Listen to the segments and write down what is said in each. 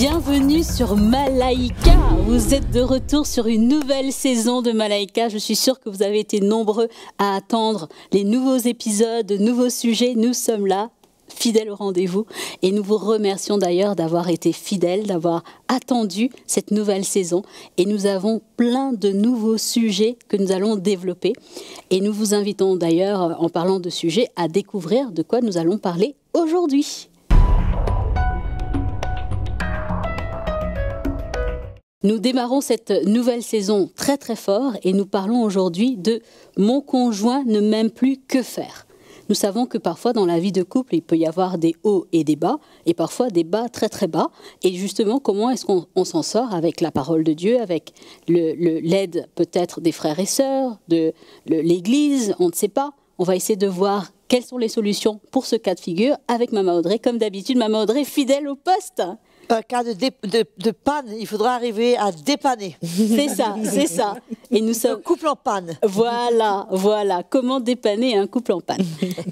Bienvenue sur Malaika. Vous êtes de retour sur une nouvelle saison de Malaika. Je suis sûre que vous avez été nombreux à attendre les nouveaux épisodes, de nouveaux sujets. Nous sommes là, fidèles au rendez-vous. Et nous vous remercions d'ailleurs d'avoir été fidèles, d'avoir attendu cette nouvelle saison. Et nous avons plein de nouveaux sujets que nous allons développer. Et nous vous invitons d'ailleurs, en parlant de sujets, à découvrir de quoi nous allons parler aujourd'hui. Nous démarrons cette nouvelle saison très très fort et nous parlons aujourd'hui de « Mon conjoint ne m'aime plus, que faire ?» Nous savons que parfois dans la vie de couple, il peut y avoir des hauts et des bas, et parfois des bas très très bas. Et justement, comment est-ce qu'on s'en sort avec la parole de Dieu, avec l'aide peut-être des frères et sœurs, de l'Église, on ne sait pas. On va essayer de voir quelles sont les solutions pour ce cas de figure avec Maman Audrey. Comme d'habitude, Maman Audrey fidèle au poste. Un cas de panne, il faudra arriver à dépanner. C'est ça, c'est ça. Et nous sommes... Un couple en panne. Voilà, voilà. Comment dépanner un couple en panne.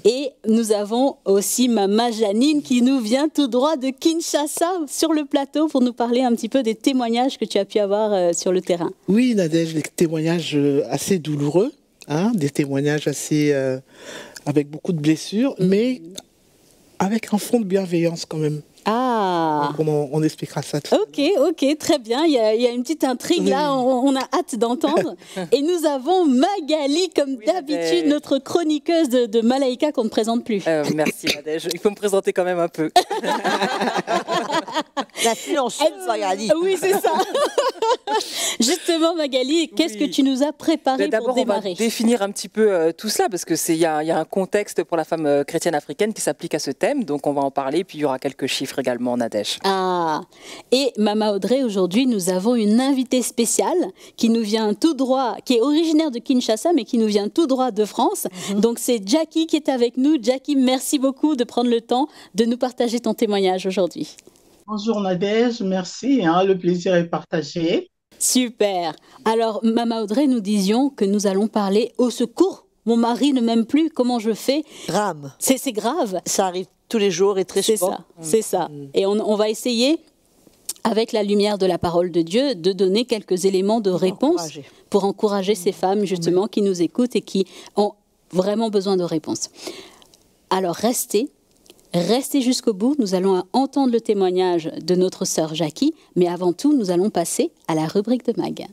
Et nous avons aussi Maman Janine qui nous vient tout droit de Kinshasa sur le plateau pour nous parler un petit peu des témoignages que tu as pu avoir sur le terrain. Oui, Nadège, des témoignages assez douloureux, hein, des témoignages assez avec beaucoup de blessures, mais avec un fond de bienveillance quand même. Ah. On expliquera ça tout à l'heure. Ok, très bien. Il y a une petite intrigue là, on a hâte d'entendre. Et nous avons Magali, comme d'habitude, notre chroniqueuse de Malaika qu'on ne présente plus. Merci Nadège. Il faut me présenter quand même un peu. La silencieuse Magali. Oui, c'est ça. Justement, Magali, qu'est-ce que tu nous as préparé pour démarrer? D'abord, on va définir un petit peu tout ça, parce qu'il y a un contexte pour la femme chrétienne africaine qui s'applique à ce thème. Donc, on va en parler, puis il y aura quelques chiffres également, Nadège. Ah, et Maman Audrey, aujourd'hui, nous avons une invitée spéciale qui nous vient tout droit, qui est originaire de Kinshasa, mais qui nous vient tout droit de France. Donc, c'est Jackie qui est avec nous. Jackie, merci beaucoup de prendre le temps de nous partager ton témoignage aujourd'hui. Bonjour Nadège, merci, le plaisir est partagé. Super. Alors, Maman Audrey, nous disions que nous allons parler au secours. Mon mari ne m'aime plus, comment je fais? Drame. C'est grave. Ça arrive tous les jours et très souvent. C'est ça. Et on va essayer, avec la lumière de la parole de Dieu, de donner quelques éléments de réponse pour encourager ces femmes, justement, qui nous écoutent et qui ont vraiment besoin de réponses. Alors, restez jusqu'au bout. Nous allons entendre le témoignage de notre sœur Jackie, mais avant tout, nous allons passer à la rubrique de Mag.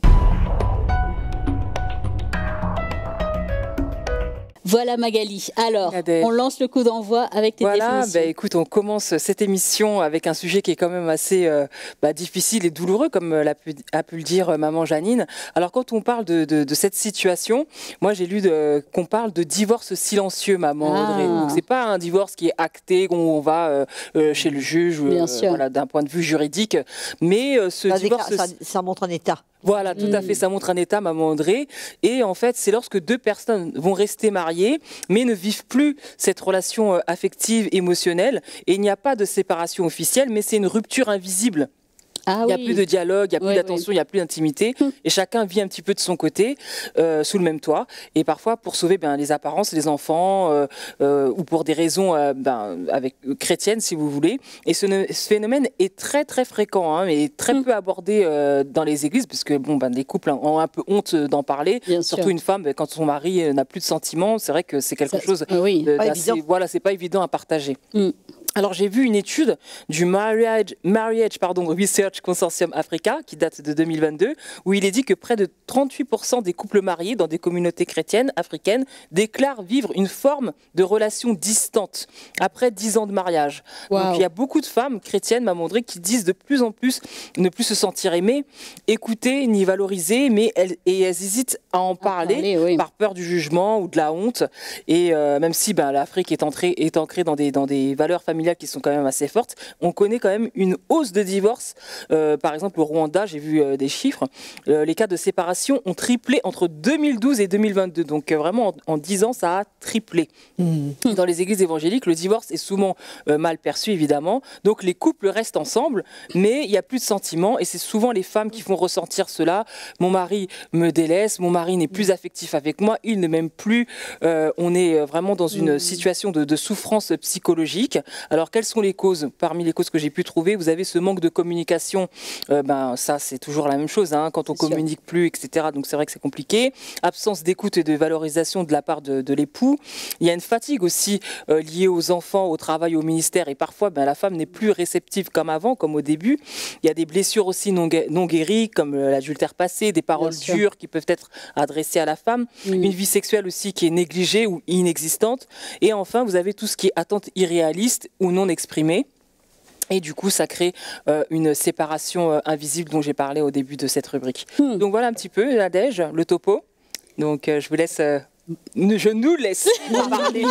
Voilà Magali. Alors, on lance le coup d'envoi avec tes définitions. Écoute, on commence cette émission avec un sujet qui est quand même assez difficile et douloureux, comme a pu le dire Maman Janine. Alors, quand on parle de cette situation, moi j'ai lu qu'on parle de divorce silencieux, Maman Audrey. Donc, c'est pas un divorce qui est acté, où on va chez le juge, voilà, d'un point de vue juridique, mais ce divorce... Ça montre un état. Voilà, tout à fait, ça montre un état, Maman Audrey. Et en fait, c'est lorsque deux personnes vont rester mariées, mais ne vivent plus cette relation affective, émotionnelle, et il n'y a pas de séparation officielle, mais c'est une rupture invisible. Il n'y a plus de dialogue, il n'y a plus d'attention, il n'y a plus d'intimité. Et chacun vit un petit peu de son côté, sous le même toit. Et parfois, pour sauver les apparences, les enfants, ou pour des raisons chrétiennes, si vous voulez. Et ce phénomène est très, très fréquent, et très peu abordé dans les églises, parce que les couples ont un peu honte d'en parler. Surtout une femme, quand son mari n'a plus de sentiments, c'est vrai que c'est quelque chose d'assez... Voilà, c'est pas évident à partager. Alors j'ai vu une étude du Marriage Research Consortium Africa qui date de 2022 où il est dit que près de 38% des couples mariés dans des communautés chrétiennes africaines déclarent vivre une forme de relation distante après 10 ans de mariage. Wow. Donc il y a beaucoup de femmes chrétiennes, Maman Audrey, qui disent de plus en plus ne plus se sentir aimées, écoutées ni valorisées, mais elles hésitent à en parler par peur du jugement ou de la honte. Et même si l'Afrique est ancrée dans des valeurs familiales qui sont quand même assez fortes, on connaît quand même une hausse de divorce. Par exemple, au Rwanda, j'ai vu des chiffres, les cas de séparation ont triplé entre 2012 et 2022. Donc vraiment, en 10 ans, ça a triplé. Dans les églises évangéliques, le divorce est souvent mal perçu, évidemment. Donc les couples restent ensemble, mais il n'y a plus de sentiments. Et c'est souvent les femmes qui font ressentir cela. Mon mari me délaisse, mon mari n'est plus affectif avec moi, il ne m'aime plus. On est vraiment dans une situation de souffrance psychologique. Alors, quelles sont les causes? Parmi les causes que j'ai pu trouver, vous avez ce manque de communication. Ça, c'est toujours la même chose, hein, quand on communique plus, etc. Donc, c'est vrai que c'est compliqué. Absence d'écoute et de valorisation de la part de l'époux. Il y a une fatigue aussi liée aux enfants, au travail, au ministère. Et parfois, la femme n'est plus réceptive comme avant, comme au début. Il y a des blessures aussi non guéries, comme l'adultère passé, des paroles dures qui peuvent être adressées à la femme. Une vie sexuelle aussi qui est négligée ou inexistante. Et enfin, vous avez tout ce qui est attente irréaliste ou non exprimée. Et du coup, ça crée une séparation invisible dont j'ai parlé au début de cette rubrique. Donc voilà un petit peu, Nadège, le topo. Donc je vous laisse... je nous laisse parler,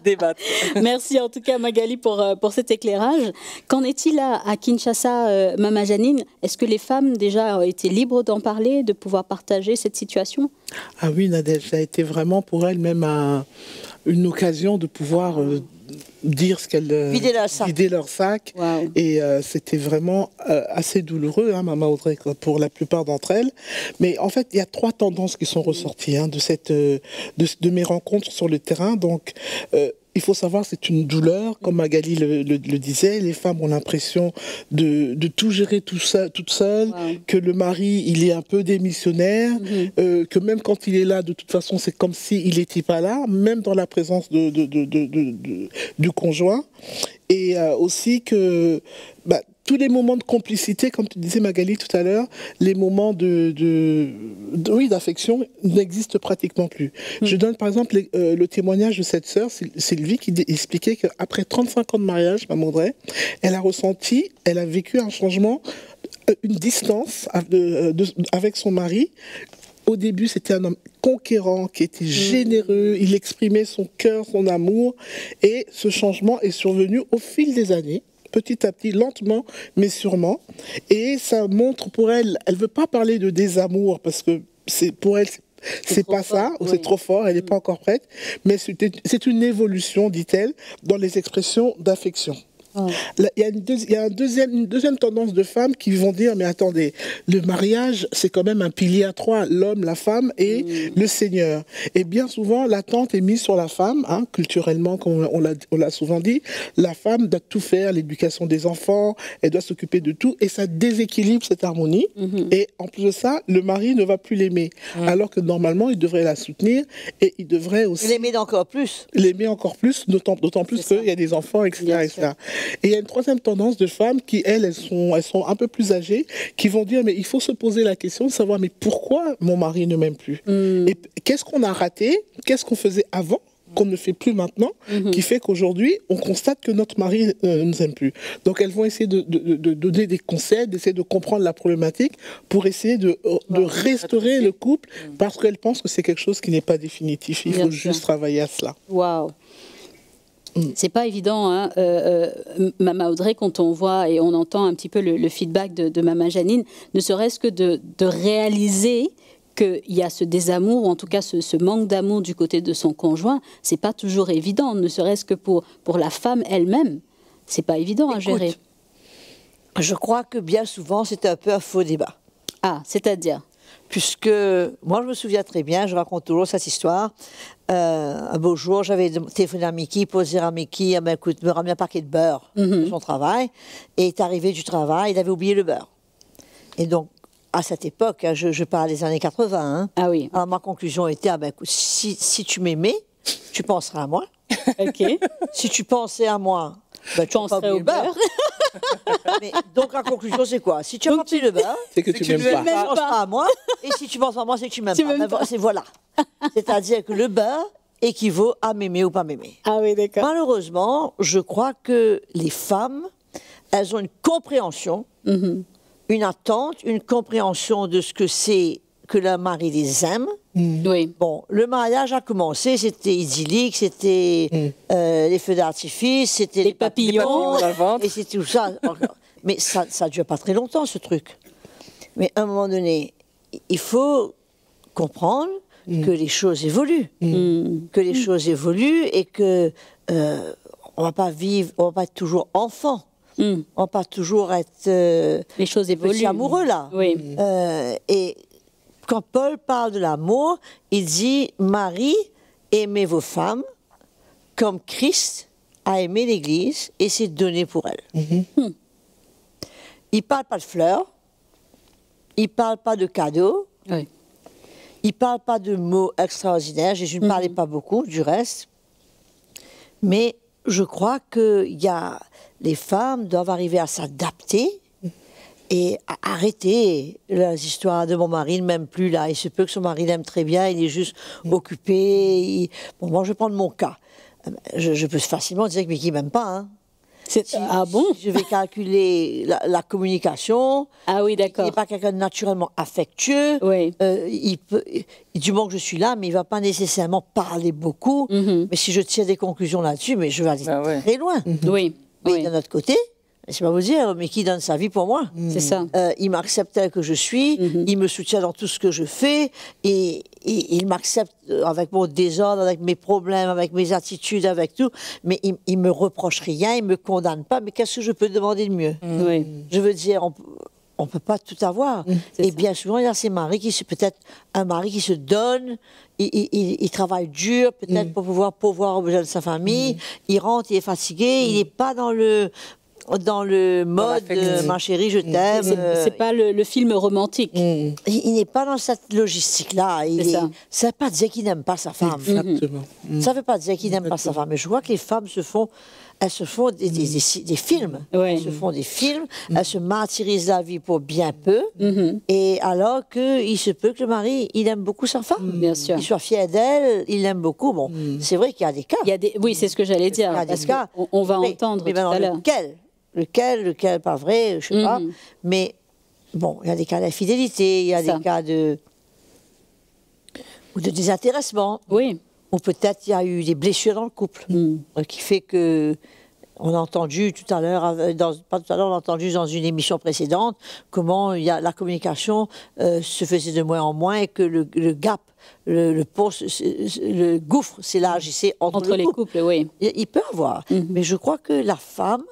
débattre. Merci en tout cas Magali pour cet éclairage. Qu'en est-il à Kinshasa, Mama Janine? Est-ce que les femmes déjà ont été libres d'en parler, de pouvoir partager cette situation? Ah oui, Nadège, ça a été vraiment pour elle même une occasion de pouvoir dire ce qu'elles vider leur sac. Wow. Et c'était vraiment assez douloureux, hein, Maman Audrey, pour la plupart d'entre elles. Mais en fait, il y a 3 tendances qui sont ressorties de mes rencontres sur le terrain. Donc, il faut savoir, c'est une douleur, comme Magali le disait. Les femmes ont l'impression de tout gérer toute seule, que le mari, il est un peu démissionnaire, que même quand il est là, de toute façon, c'est comme s'il n'était pas là, même dans la présence du conjoint. Et aussi que tous les moments de complicité, comme tu disais Magali tout à l'heure, les moments d'affection n'existent pratiquement plus. Je donne par exemple le témoignage de cette sœur, Sylvie, qui expliquait qu'après 35 ans de mariage, Maman Audrey, elle a vécu un changement, une distance avec son mari. Au début, c'était un homme conquérant, qui était généreux, il exprimait son cœur, son amour, et ce changement est survenu au fil des années, petit à petit, lentement, mais sûrement, et ça montre pour elle, elle veut pas parler de désamour, parce que pour elle, c'est pas ça, ou c'est trop fort, elle n'est pas encore prête, mais c'est une évolution, dit-elle, dans les expressions d'affection. Il y a une deuxième tendance de femmes qui vont dire, mais attendez, le mariage, c'est quand même un pilier à 3, l'homme, la femme et le Seigneur. Et bien souvent, l'attente est mise sur la femme, hein, culturellement, comme on l'a souvent dit, la femme doit tout faire, l'éducation des enfants, elle doit s'occuper de tout, et ça déséquilibre cette harmonie. Et en plus de ça, le mari ne va plus l'aimer, alors que normalement, il devrait la soutenir, et il devrait aussi... L'aimer encore plus. L'aimer encore plus, d'autant plus qu'il y a des enfants, etc. Et il y a une troisième tendance de femmes qui, elles sont un peu plus âgées, qui vont dire, mais il faut se poser la question de savoir, mais pourquoi mon mari ne m'aime plus? Et qu'est-ce qu'on a raté? Qu'est-ce qu'on faisait avant qu'on ne fait plus maintenant, qui fait qu'aujourd'hui, on constate que notre mari ne nous aime plus. Donc elles vont essayer de donner des conseils, d'essayer de comprendre la problématique pour essayer de restaurer le couple, parce qu'elles pensent que c'est quelque chose qui n'est pas définitif. Il faut juste travailler à cela. Waouh! C'est pas évident, hein, Mama Audrey, quand on voit et on entend un petit peu le feedback de Mama Janine, ne serait-ce que de réaliser qu'il y a ce désamour, ou en tout cas ce manque d'amour du côté de son conjoint, c'est pas toujours évident, ne serait-ce que pour la femme elle-même. C'est pas évident à gérer. Je crois que bien souvent, c'est un peu un faux débat. Ah, c'est-à-dire? Puisque, moi je me souviens très bien, je raconte toujours cette histoire. Un beau jour, j'avais téléphoné à Mickey pour dire à Mickey, ah ben, écoute, me ramène un paquet de beurre de son travail. Et il est arrivé du travail, il avait oublié le beurre. Et donc, à cette époque, hein, je parle des années 80, hein, ah oui. Alors, ma conclusion était, ah ben, écoute, si tu m'aimais, tu penserais à moi. Ok. Si tu pensais à moi, ben, tu penserais au beurre. Mais, donc la conclusion c'est quoi? Si tu as pensé le beurre, c'est que tu m'aimes pas. Tu ne penses pas à moi. Et si tu penses à moi, c'est que tu m'aimes pas. Bon, voilà. C'est-à-dire que le beurre équivaut à m'aimer ou pas m'aimer. Ah oui, d'accord. Malheureusement, je crois que les femmes, elles ont une compréhension, une attente, une compréhension de ce que c'est que leur mari les aime. Oui. Bon, le mariage a commencé, c'était idyllique, c'était les feux d'artifice, c'était les papillons, et c'était tout ça. Mais ça ne dure pas très longtemps, ce truc. Mais à un moment donné, il faut comprendre que les choses évoluent, que les choses évoluent et que on va pas vivre, on va pas être toujours enfant. On va pas toujours être les choses évoluent. Amoureux là. Oui. Et quand Paul parle de l'amour, il dit, Marie, aimez vos femmes comme Christ à aimer l'Église et c'est donné pour elle. Il ne parle pas de fleurs, il ne parle pas de cadeaux, il ne parle pas de mots extraordinaires. Je ne parlais pas beaucoup du reste. Mais je crois que les femmes doivent arriver à s'adapter et à arrêter les histoires de mon mari, il ne m'aime plus là. Il se peut que son mari l'aime très bien, il est juste occupé. Bon, moi, je vais prendre mon cas. Je peux facilement dire que qu'il ne m'aime pas. Hein. Ah bon? Je vais calculer la communication. Ah oui, d'accord. Il n'est pas quelqu'un de naturellement affectueux. Oui. Du moment que je suis là, mais il ne va pas nécessairement parler beaucoup. Mais si je tire des conclusions là-dessus, mais je vais aller très loin. Oui. Mais d'un autre côté, c'est pas vous dire, mais qui donne sa vie pour moi? C'est ça. Il m'accepte tel que je suis, il me soutient dans tout ce que je fais, et il m'accepte avec mon désordre, avec mes problèmes, avec mes attitudes, avec tout, mais il me reproche rien, il me condamne pas, mais qu'est-ce que je peux demander de mieux? Oui. Je veux dire, on peut pas tout avoir. Et bien souvent, il y a ces maris peut-être un mari qui se donne, il travaille dur, peut-être pour pouvoir pourvoir aux besoins de sa famille, il rentre, il est fatigué, il n'est pas dans le mode ma chérie, je t'aime. C'est pas le film romantique. Il n'est pas dans cette logistique-là. Ça ne veut pas dire qu'il n'aime pas sa femme. Exactement. Ça ne veut pas dire qu'il n'aime pas sa femme. Mais je vois que les femmes se font des films. Elles se font des films, elles se martyrisent la vie pour bien peu. Et alors qu'il se peut que le mari, il aime beaucoup sa femme. Bien sûr. Il soit fier d'elle, il l'aime beaucoup. Bon, c'est vrai qu'il y a des cas. Oui, c'est ce que j'allais dire. Parce qu'on va entendre tout à l'heure. Lequel, pas vrai, je sais pas. Mais bon, il y a des cas d'infidélité, il y a des cas ou de désintéressement. Oui. Ou peut-être il y a eu des blessures dans le couple, qui fait que on a entendu tout à l'heure, pas tout à l'heure, on a entendu dans une émission précédente comment la communication se faisait de moins en moins et que le gap, le gouffre s'élargissait entre les couples. Oui. Il peut avoir, mais je crois que la femme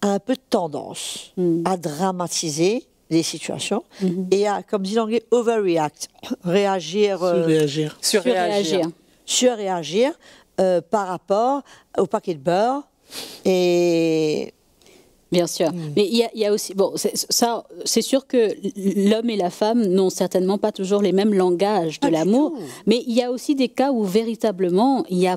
a un peu tendance à dramatiser les situations et à, comme dit l'anglais, overreact, surréagir par rapport au paquet de beurre. Et bien sûr. Mais il y a aussi, c'est sûr que l'homme et la femme n'ont certainement pas toujours les mêmes langages de l'amour, mais il y a aussi des cas où véritablement il y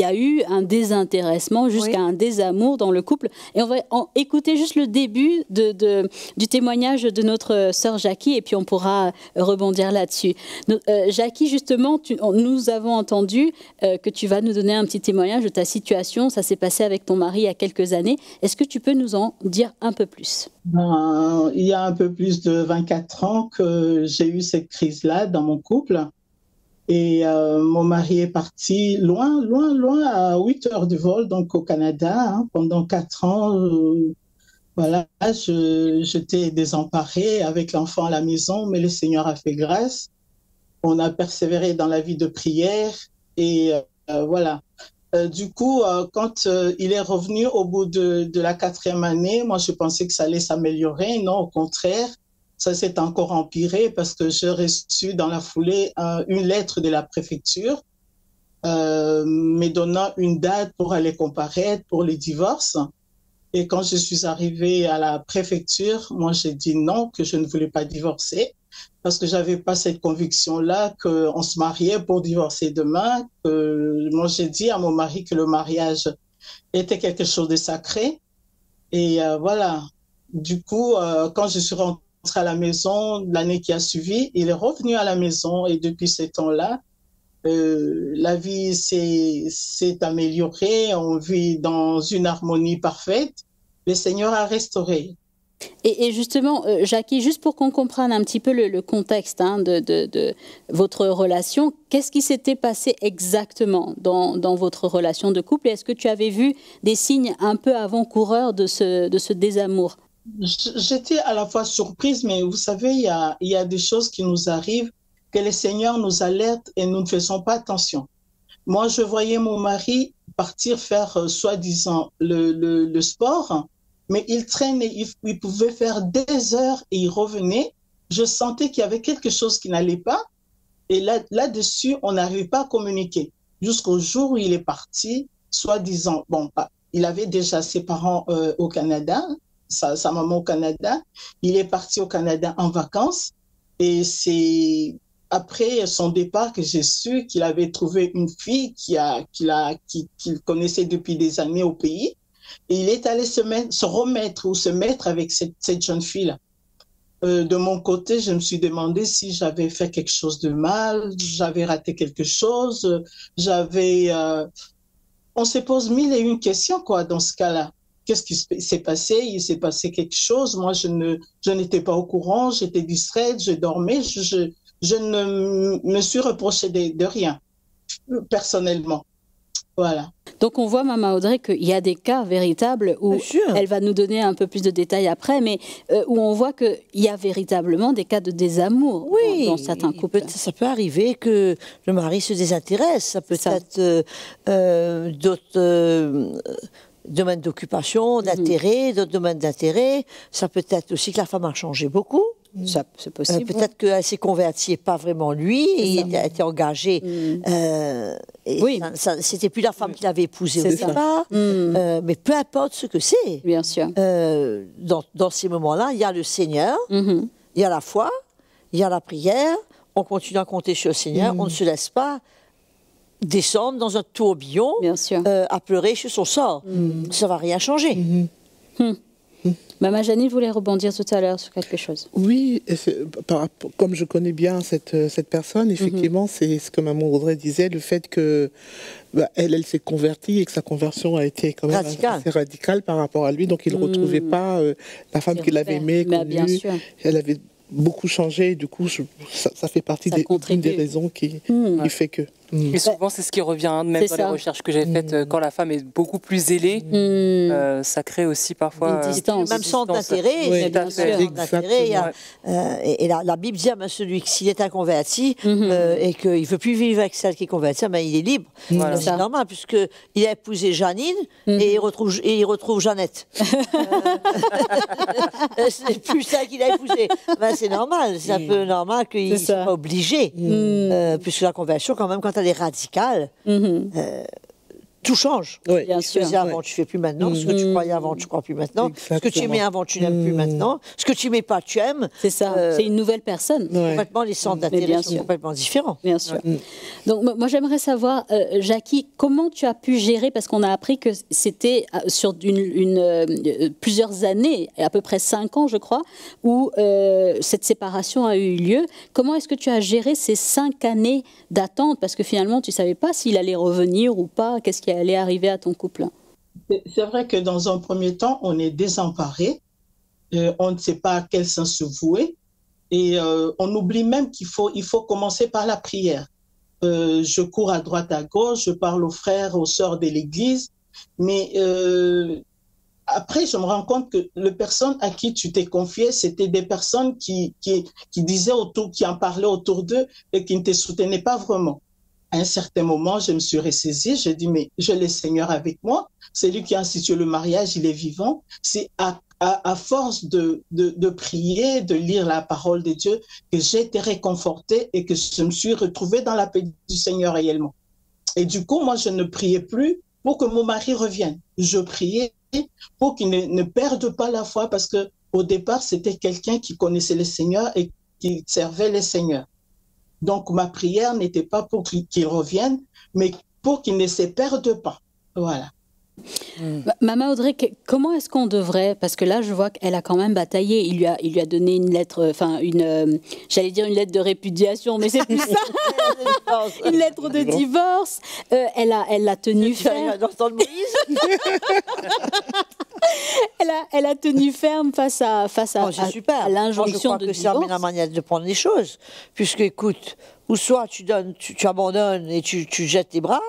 a eu un désintéressement jusqu'à un désamour dans le couple. Et on va écouter juste le début du témoignage de notre sœur Jackie et puis on pourra rebondir là-dessus. Jackie, justement, nous avons entendu que tu vas nous donner un petit témoignage de ta situation. Ça s'est passé avec ton mari il y a quelques années. Est-ce que tu peux nous en dire un peu plus? Il y a un peu plus de 24 ans que j'ai eu cette crise-là dans mon couple. Et mon mari est parti loin, à 8 heures de vol, donc au Canada, pendant 4 ans. Voilà, j'étais désemparée avec l'enfant à la maison, mais le Seigneur a fait grâce. On a persévéré dans la vie de prière et voilà. Du coup, quand il est revenu au bout de la 4e année, moi je pensais que ça allait s'améliorer. Non, au contraire. Ça s'est encore empiré parce que j'ai reçu dans la foulée une lettre de la préfecture me donnant une date pour aller comparaître pour le divorce. Et quand je suis arrivée à la préfecture, moi j'ai dit non, que je ne voulais pas divorcer parce que j'avais pas cette conviction-là qu'on se mariait pour divorcer demain. Moi j'ai dit à mon mari que le mariage était quelque chose de sacré. Et voilà. Du coup, quand je suis rentrée à la maison l'année qui a suivi, il est revenu à la maison et depuis ce temps-là, la vie s'est améliorée, on vit dans une harmonie parfaite. Le Seigneur a restauré. Et justement, Jackie, juste pour qu'on comprenne un petit peu le contexte de votre relation, qu'est-ce qui s'était passé exactement dans votre relation de couple? Est-ce que tu avais vu des signes un peu avant-coureurs de ce désamour? J'étais à la fois surprise, mais vous savez, il y a des choses qui nous arrivent, que le Seigneur nous alerte et nous ne faisons pas attention. Moi, je voyais mon mari partir faire, soi-disant, le sport, mais il traînait, il pouvait faire des heures et il revenait. Je sentais qu'il y avait quelque chose qui n'allait pas. Et là-dessus, on n'arrivait pas à communiquer. Jusqu'au jour où il est parti, soi-disant, il avait déjà ses parents au Canada, sa maman au Canada. Il est parti au Canada en vacances et c'est après son départ que j'ai su qu'il avait trouvé une fille qu'il connaissait depuis des années au pays. Et il est allé se mettre avec cette jeune fille-là. De mon côté, je me suis demandé si j'avais fait quelque chose de mal, j'avais raté quelque chose, on se pose mille et une questions, quoi, dans ce cas-là. Qu'est-ce qui s'est passé? Il s'est passé quelque chose. Moi, je n'étais pas au courant, j'étais distraite, je dormais, je ne me suis reproché de rien, personnellement. Voilà. Donc on voit, Maman Audrey, qu'il y a des cas véritables où elle va nous donner un peu plus de détails après, mais où on voit qu'il y a véritablement des cas de désamour dans certains couples. Ça peut arriver que le mari se désintéresse, ça peut être d'autres domaines d'occupation, d'intérêt, d'autres domaines d'intérêt. Ça peut être aussi que la femme a changé beaucoup. Ça, c'est possible. Peut-être qu'elle s'est convertie et pas vraiment lui, et il était engagé. Oui. C'était plus la femme qu'il avait épousée au départ. Mais peu importe ce que c'est. Bien sûr. Dans ces moments-là, il y a le Seigneur, il y a la foi, il y a la prière. On continue à compter sur le Seigneur. On ne se laisse pas descendre dans un tourbillon à pleurer sur son sort. Ça ne va rien changer. Maman Janine voulait rebondir tout à l'heure sur quelque chose. Oui, comme je connais bien cette personne, effectivement, c'est ce que Maman Audrey disait, le fait que elle s'est convertie et que sa conversion a été quand même assez radicale par rapport à lui, donc il ne retrouvait pas la femme qu'il avait aimée, connue. Elle avait beaucoup changé, et du coup, ça fait partie des raisons qui fait que... Et souvent, c'est ce qui revient, même dans les recherches que j'ai faites, quand la femme est beaucoup plus zélée, ça crée aussi parfois une distance. Même sans d'intérêt, et la Bible dit à celui qui, s'il est inconverti et qu'il ne veut plus vivre avec celle qui est convertie, il est libre. C'est normal, puisqu'il a épousé Janine et il retrouve Jeannette. C'est plus ça qu'il a épousé. C'est normal, c'est un peu normal qu'il ne soit pas obligé, puisque la conversion, quand même, quand elle est radicale, tout change. Bien ce que tu faisais avant, tu ne fais plus maintenant. Ce que tu croyais avant, tu ne crois plus maintenant. Ce que tu aimais avant, tu n'aimes plus maintenant. Ce que tu n'aimais pas, tu aimes. C'est ça, c'est une nouvelle personne. Complètement, les centres d'intérêt sont complètement différents. Bien sûr. Donc, moi, j'aimerais savoir, Jackie, comment tu as pu gérer, parce qu'on a appris que c'était sur plusieurs années, à peu près 5 ans, je crois, où cette séparation a eu lieu. Comment est-ce que tu as géré ces 5 années d'attente? Parce que finalement, tu ne savais pas s'il allait revenir ou pas. Qu'est-ce qui allait arriver à ton couple? C'est vrai que dans un premier temps, on est désemparé. On ne sait pas à quel sens se vouer. Et on oublie même qu'il faut commencer par la prière. Je cours à droite, à gauche, je parle aux frères, aux sœurs de l'Église. Mais après, je me rends compte que les personnes à qui tu t'es confié, c'était des personnes qui disaient qui en parlaient autour d'eux et qui ne te soutenaient pas vraiment. À un certain moment, je me suis ressaisie, j'ai dit, mais j'ai le Seigneur avec moi, c'est lui qui a institué le mariage, il est vivant. C'est à force de prier, de lire la parole de Dieu, que j'ai été réconfortée et que je me suis retrouvée dans la paix du Seigneur réellement. Et du coup, moi, je ne priais plus pour que mon mari revienne. Je priais pour qu'il ne perde pas la foi, parce qu'au départ, c'était quelqu'un qui connaissait le Seigneur et qui servait le Seigneur. Donc, ma prière n'était pas pour qu'il revienne, mais pour qu'il ne se perde pas. Voilà. Maman Audrey, comment est-ce qu'on devrait, parce que là je vois qu'elle a quand même bataillé, il lui a donné une lettre, enfin j'allais dire une lettre de répudiation, mais c'est plus ça, une lettre de divorce, elle l'a tenu ferme. Elle a tenu ferme face à l'injonction de divorce. Je crois que c'est la manière de prendre les choses, puisque écoute, ou soit tu abandonnes et tu jettes tes bras,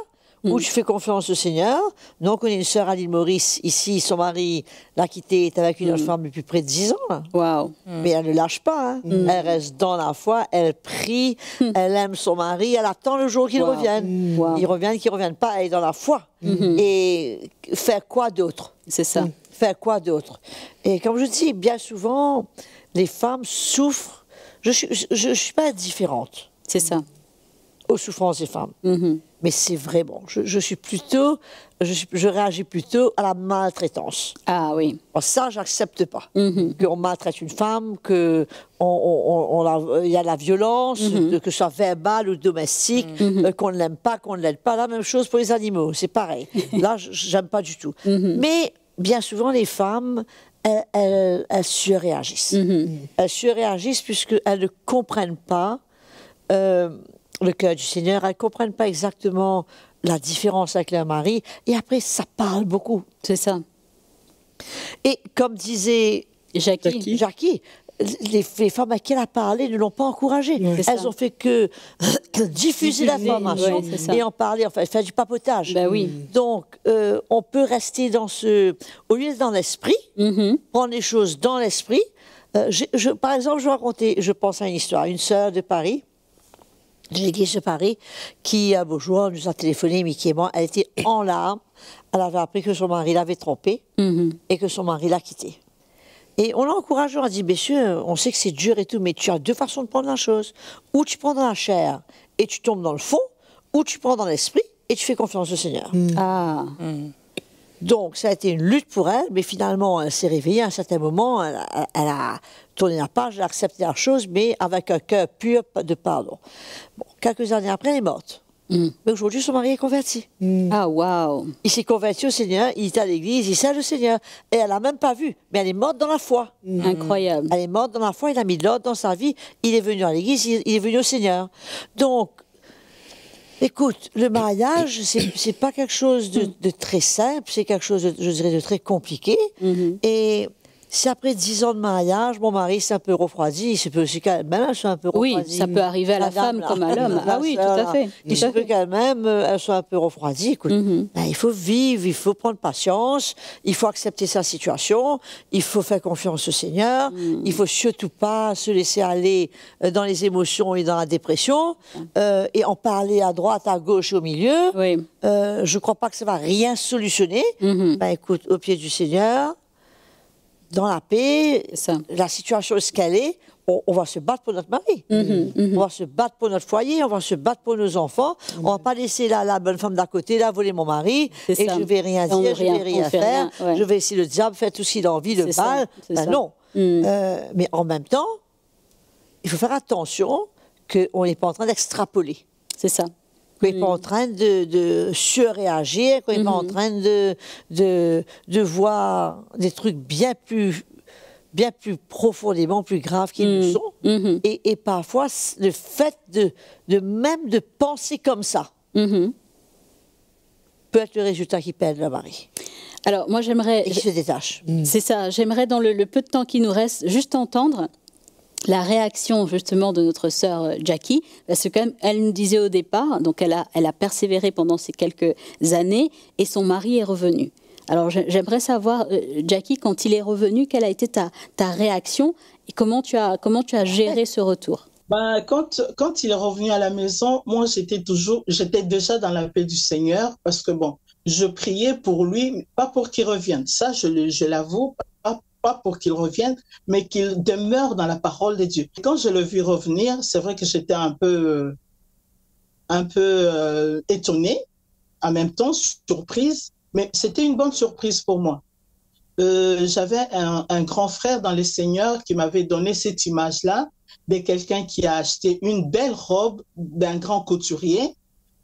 ou tu fais confiance au Seigneur. Nous, on connaît une sœur à l'île Maurice, ici, son mari l'a quittée, est avec une autre femme depuis près de 10 ans. Wow. Mais elle ne lâche pas. Hein. Elle reste dans la foi, elle prie, elle aime son mari, elle attend le jour qu'il revienne. Il revienne, qu'il ne revienne pas, elle est dans la foi. Et faire quoi d'autre? C'est ça. Faire quoi d'autre? Et comme je dis, bien souvent, les femmes souffrent. Je ne suis pas différente. C'est ça. aux souffrances des femmes. Mais c'est vrai, bon, je réagis plutôt à la maltraitance. Ah oui. Alors ça, j'accepte pas. Qu'on maltraite une femme, qu'il y a la violence, que ce soit verbale ou domestique, qu'on ne l'aime pas, qu'on ne l'aide pas. La même chose pour les animaux, c'est pareil. Là, j'aime pas du tout. Mais bien souvent, les femmes, elles surréagissent. Elles surréagissent puisqu'elles ne comprennent pas le cœur du Seigneur, elles ne comprennent pas exactement la différence avec leur mari, et après, ça parle beaucoup. C'est ça. Et comme disait Jackie, les femmes à qui elle a parlé ne l'ont pas encouragée. Elles ont fait que diffuser l'information et en parler, enfin, faire du papotage. Ben oui. Donc, on peut rester au lieu d'être dans l'esprit, prendre les choses dans l'esprit. Par exemple, je vais raconter, je pense à une histoire, une sœur de Paris, de l'église de Paris, qui, un beau jour, nous a téléphoné, Mickey et moi, elle était en larmes, elle avait appris que son mari l'avait trompée et que son mari l'a quittée. Et on l'a encouragé, on a dit, messieurs, on sait que c'est dur et tout, mais tu as deux façons de prendre la chose. Ou tu prends dans la chair et tu tombes dans le fond, ou tu prends dans l'esprit et tu fais confiance au Seigneur. Donc, ça a été une lutte pour elle, mais finalement, elle s'est réveillée à un certain moment, elle a tourné la page, elle a accepté la chose, mais avec un cœur pur de pardon. Bon, quelques années après, elle est morte. Mais aujourd'hui, son mari est converti. Ah, waouh! Il s'est converti au Seigneur, il est à l'église, il sert le Seigneur. Et elle n'a même pas vu, mais elle est morte dans la foi. Incroyable. Elle est morte dans la foi, il a mis de l'ordre dans sa vie, il est venu à l'église, il est venu au Seigneur. Donc, écoute, le mariage, c'est pas quelque chose de très simple, c'est quelque chose, je dirais, de très compliqué. Et si après 10 ans de mariage, mon mari s'est un peu refroidi, il se peut aussi qu'elle-même soit un peu refroidie. Oui, ça peut arriver à la femme comme à l'homme. Ah oui, tout à fait. Il se peut qu'elle-même, elle soit un peu refroidie. Écoute, il faut vivre, il faut prendre patience, il faut accepter sa situation, il faut faire confiance au Seigneur, il faut surtout pas se laisser aller dans les émotions et dans la dépression, et en parler à droite, à gauche, au milieu. Je crois pas que ça va rien solutionner. Écoute, au pied du Seigneur, dans la paix, la situation est ce qu'elle est, on va se battre pour notre mari. On va se battre pour notre foyer, on va se battre pour nos enfants. On va pas laisser la bonne femme d'à côté, là, voler mon mari, et je vais rien dire, je vais rien faire, je vais laisser le diable faire tout ce qu'il a envie, le mal. Non. Mais en même temps, il faut faire attention qu'on n'est pas en train d'extrapoler. C'est ça. Qu'on n'est pas en train de surréagir, qu'on n'est pas en train de voir des trucs bien plus profondément plus graves qu'ils nous sont. Et parfois, le fait même de penser comme ça peut être le résultat qui perd le mari. Alors, moi, j'aimerais... Et qui se détache. C'est ça. J'aimerais, dans le peu de temps qui nous reste, juste entendre la réaction justement de notre sœur Jackie, parce que quand même, elle nous disait au départ, donc elle a persévéré pendant ces quelques années, et son mari est revenu. Alors j'aimerais savoir, Jackie, quand il est revenu, quelle a été ta réaction et comment tu as géré ce retour? Quand il est revenu à la maison, moi j'étais déjà dans la paix du Seigneur, parce que bon, je priais pour lui, pas pour qu'il revienne. Ça, je l'avoue. Pas pour qu'il revienne, mais qu'il demeure dans la parole de Dieu. Quand je le vis revenir, c'est vrai que j'étais un peu étonnée, en même temps surprise, mais c'était une bonne surprise pour moi. J'avais un grand frère dans le Seigneur qui m'avait donné cette image-là de quelqu'un qui a acheté une belle robe d'un grand couturier,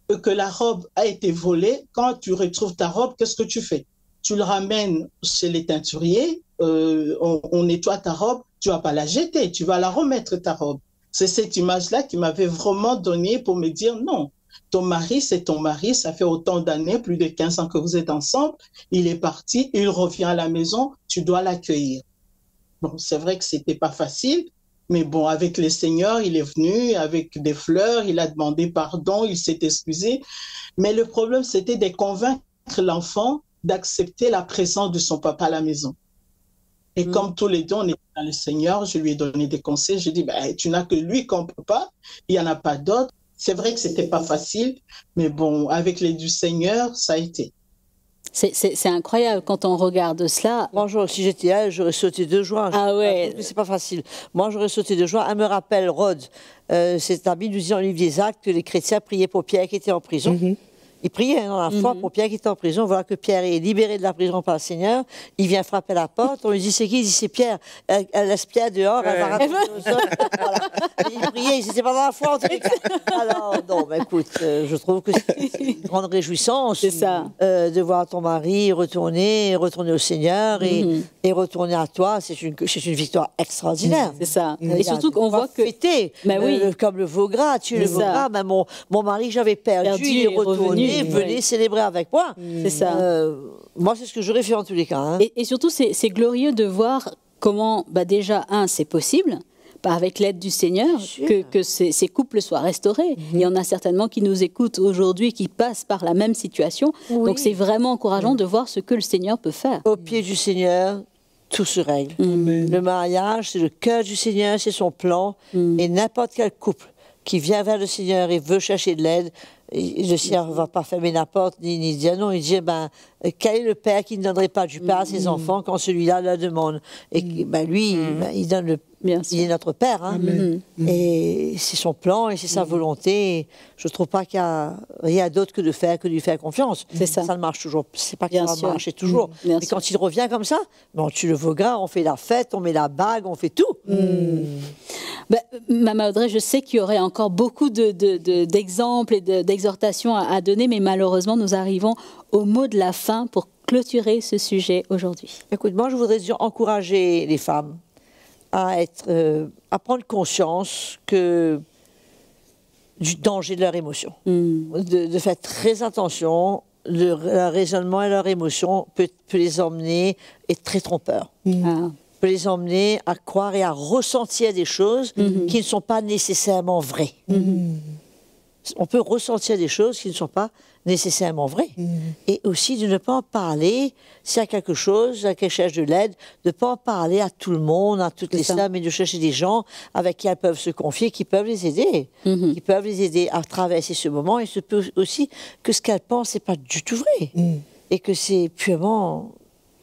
et que la robe a été volée. Quand tu retrouves ta robe, qu'est-ce que tu fais? Tu le ramènes chez les teinturiers, on nettoie ta robe, tu vas pas la jeter, tu vas la remettre ta robe. C'est cette image-là qui m'avait vraiment donné pour me dire non, ton mari, c'est ton mari, ça fait autant d'années, plus de 15 ans que vous êtes ensemble, il est parti, il revient à la maison, tu dois l'accueillir. Bon, c'est vrai que c'était pas facile, mais bon, avec le Seigneur, il est venu avec des fleurs, il a demandé pardon, il s'est excusé. Mais le problème, c'était de convaincre l'enfant d'accepter la présence de son papa à la maison. Et comme tous les deux, on était dans le Seigneur, je lui ai donné des conseils. Je lui ai dit, tu n'as que lui comme papa, il n'y en a pas d'autre. C'est vrai que ce n'était pas facile, mais bon, avec l'aide du Seigneur, ça a été. C'est incroyable quand on regarde cela. Moi, si j'étais elle, j'aurais sauté de joie. Ah ouais. C'est pas facile. Moi, j'aurais sauté de joie. Elle me rappelle, Rod, cet ami nous dit dans le livre des Actes que les chrétiens priaient pour Pierre qui était en prison. Il priait dans la foi pour Pierre qui était en prison. Voilà que Pierre est libéré de la prison par le Seigneur. Il vient frapper à la porte. On lui dit c'est qui? Il dit c'est Pierre. Elle laisse Pierre dehors. Elle va raconter aux autres. Voilà. Il priait. Ils n'étaient pas dans la foi en tous les cas. Alors, non, mais écoute, je trouve que c'est une grande réjouissance de voir ton mari retourner au Seigneur et retourner à toi. C'est une victoire extraordinaire. C'est ça. Et surtout qu'on voit que... Fêter, comme le veau gras. Tu le veau gras. Ben, mon mari que j'avais perdu, il est retourné. Venez célébrer avec moi. C'est ça. Moi, c'est ce que j'aurais fait en tous les cas. Hein. Et surtout, c'est glorieux de voir comment, déjà, c'est possible, avec l'aide du Seigneur, que ces couples soient restaurés. Il y en a certainement qui nous écoutent aujourd'hui, qui passent par la même situation. Donc, c'est vraiment encourageant de voir ce que le Seigneur peut faire. Au pied du Seigneur, tout se règle. Le mariage, c'est le cœur du Seigneur, c'est son plan. Et n'importe quel couple qui vient vers le Seigneur et veut chercher de l'aide, le Seigneur ne va pas fermer la porte ni dire non. Il dit quel est le père qui ne donnerait pas du pain à ses enfants quand celui-là leur demande? Et lui, il donne il est notre père. Hein. Et c'est son plan et c'est sa volonté. Je ne trouve pas qu'il y a rien d'autre que de lui faire confiance. Ça ne marche toujours. C'est pas qu'il va marcher toujours. Mais quand il revient comme ça, tu le vogueras, on fait la fête, on met la bague, on fait tout. Maman Audrey, je sais qu'il y aurait encore beaucoup d'exemples et d'exhortations à donner, mais malheureusement, nous arrivons au mot de la fin pour clôturer ce sujet aujourd'hui. Écoute, moi, je voudrais encourager les femmes à prendre conscience du danger de leur émotion. De faire très attention. Leur raisonnement et leur émotion peut les emmener, et très trompeur. Peut les emmener à croire et à ressentir des choses qui ne sont pas nécessairement vraies. On peut ressentir des choses qui ne sont pas nécessairement vraies. Et aussi de ne pas en parler, s'il y a quelque chose, à qui cherche de l'aide, de ne pas en parler à tout le monde, à toutes les femmes, mais de chercher des gens avec qui elles peuvent se confier, qui peuvent les aider, qui peuvent les aider à traverser ce moment. Et il se peut aussi que ce qu'elles pensent n'est pas du tout vrai. Et que c'est purement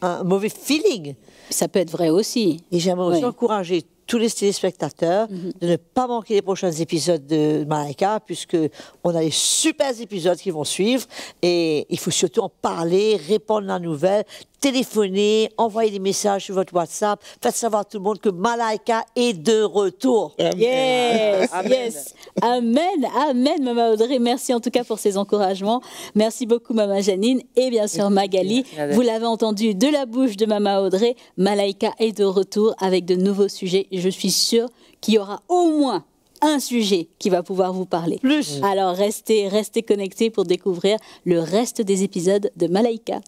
un mauvais feeling. Ça peut être vrai aussi. Et j'aimerais aussi encourager tous les téléspectateurs de ne pas manquer les prochains épisodes de Malaika, puisque on a des super épisodes qui vont suivre. Et il faut surtout en parler, répondre à la nouvelle, téléphoner, envoyer des messages sur votre WhatsApp, faites savoir à tout le monde que Malaika est de retour. Yes, yes. Amen, amen, Maman Audrey. Merci en tout cas pour ces encouragements. Merci beaucoup, Maman Janine. Et bien sûr, Magali. Vous l'avez entendu de la bouche de Maman Audrey. Malaika est de retour avec de nouveaux sujets. Je suis sûre qu'il y aura au moins un sujet qui va pouvoir vous parler. Plus. Alors, restez connectés pour découvrir le reste des épisodes de Malaika.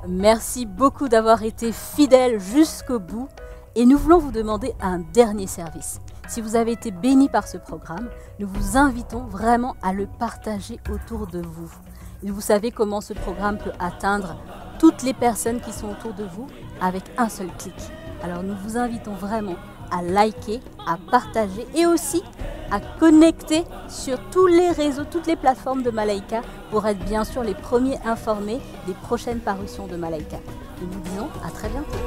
Merci beaucoup d'avoir été fidèles jusqu'au bout et nous voulons vous demander un dernier service. Si vous avez été bénis par ce programme, nous vous invitons vraiment à le partager autour de vous. Et vous savez comment ce programme peut atteindre toutes les personnes qui sont autour de vous avec un seul clic. Alors nous vous invitons vraiment à liker, à partager et aussi à connecter sur tous les réseaux, toutes les plateformes de Malaika pour être bien sûr les premiers informés des prochaines parutions de Malaika. Nous vous disons à très bientôt.